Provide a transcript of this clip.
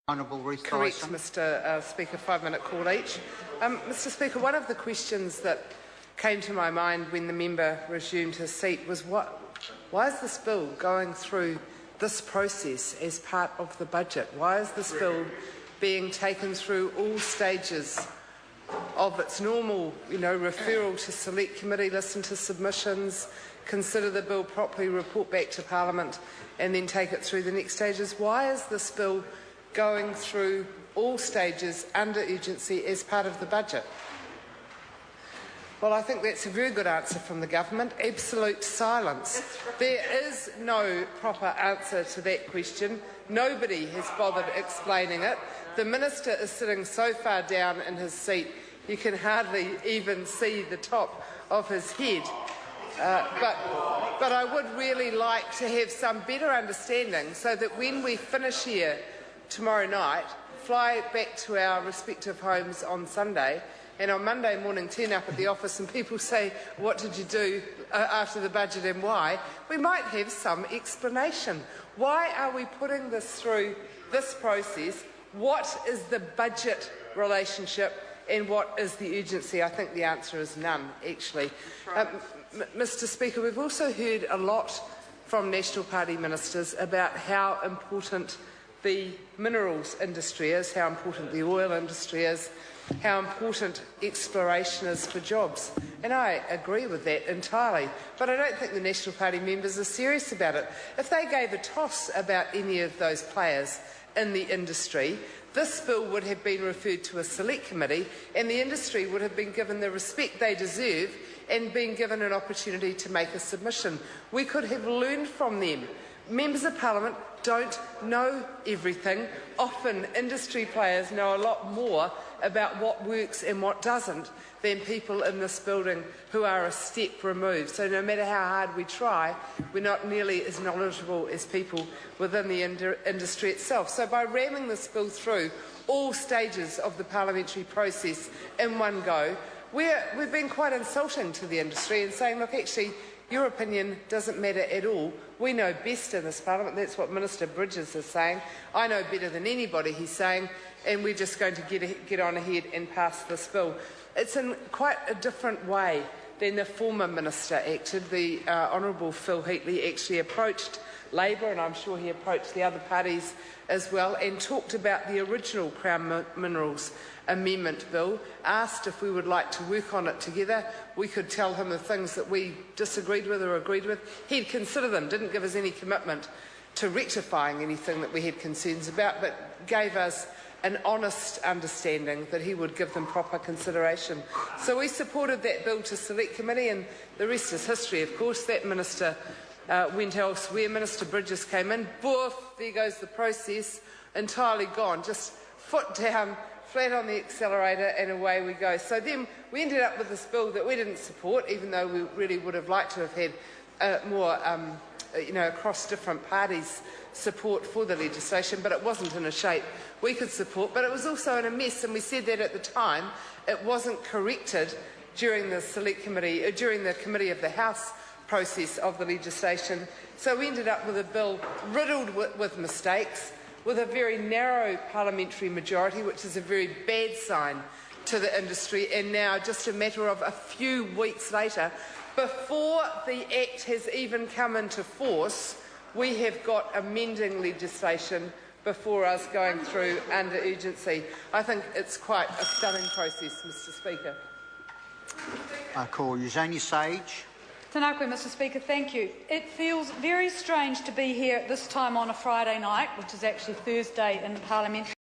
Honourable Ruth Correct, Dyson. Mr Speaker, 5-minute call each. Mr Speaker, one of the questions that came to my mind when the member resumed his seat was why is this bill going through this process as part of the budget? Why is this bill being taken through all stages of its normal, referral to select committee, listen to submissions, consider the bill properly, report back to Parliament and then take it through the next stages? Why is this bill going through all stages under urgency as part of the budget? Well, I think that's a very good answer from the government. Absolute silence. There is no proper answer to that question. Nobody has bothered explaining it. The minister is sitting so far down in his seat you can hardly even see the top of his head. But I would really like to have some better understanding so that when we finish here tomorrow night, fly back to our respective homes on Sunday, and on Monday morning turn up at the office and people say, what did you do after the budget and why? We might have some explanation. Why are we putting this through this process? What is the budget relationship and what is the urgency? I think the answer is none, actually. Mr Speaker, we've also heard a lot from National Party ministers about how important the minerals industry is, how important the oil industry is, how important exploration is for jobs. And I agree with that entirely. But I don't think the National Party members are serious about it. If they gave a toss about any of those players in the industry, this bill would have been referred to a select committee and the industry would have been given the respect they deserve and been given an opportunity to make a submission. We could have learned from them. Members of Parliament don't know everything. Often industry players know a lot more about what works and what doesn't than people in this building who are a step removed. So no matter how hard we try, we're not nearly as knowledgeable as people within the industry itself. So by ramming this bill through all stages of the parliamentary process in one go, we've been quite insulting to the industry and saying, look, actually, your opinion doesn't matter at all. We know best in this Parliament. That's what Minister Bridges is saying. I know better than anybody, he's saying, and we're just going to get on ahead and pass this bill. It's in quite a different way than the former minister acted. The Honourable Phil Heatley actually approached Labour, and I'm sure he approached the other parties as well, and talked about the original Crown Minerals Amendment Bill, asked if we would like to work on it together. We could tell him the things that we disagreed with or agreed with. He'd consider them, didn't give us any commitment to rectifying anything that we had concerns about, but gave us an honest understanding that he would give them proper consideration. So we supported that bill to Select Committee, and the rest is history, of course. That minister went elsewhere. Minister Bridges came in. Boof, there goes the process, entirely gone. Just foot down, flat on the accelerator, and away we go. So then we ended up with this bill that we didn't support, even though we really would have liked to have had more, across different parties' support for the legislation, but it wasn't in a shape we could support. But it was also in a mess, and we said that at the time. It wasn't corrected during the Select Committee, during the Committee of the House process of the legislation. So we ended up with a bill riddled with mistakes, with a very narrow parliamentary majority, which is a very bad sign to the industry. And now, just a matter of a few weeks later, before the Act has even come into force, we have got amending legislation before us going through under urgency. I think it's quite a stunning process, Mr Speaker. I call Eugenia Sage. Tēnā koe, Mr Speaker, thank you. It feels very strange to be here at this time on a Friday night, which is actually Thursday in the parliamentary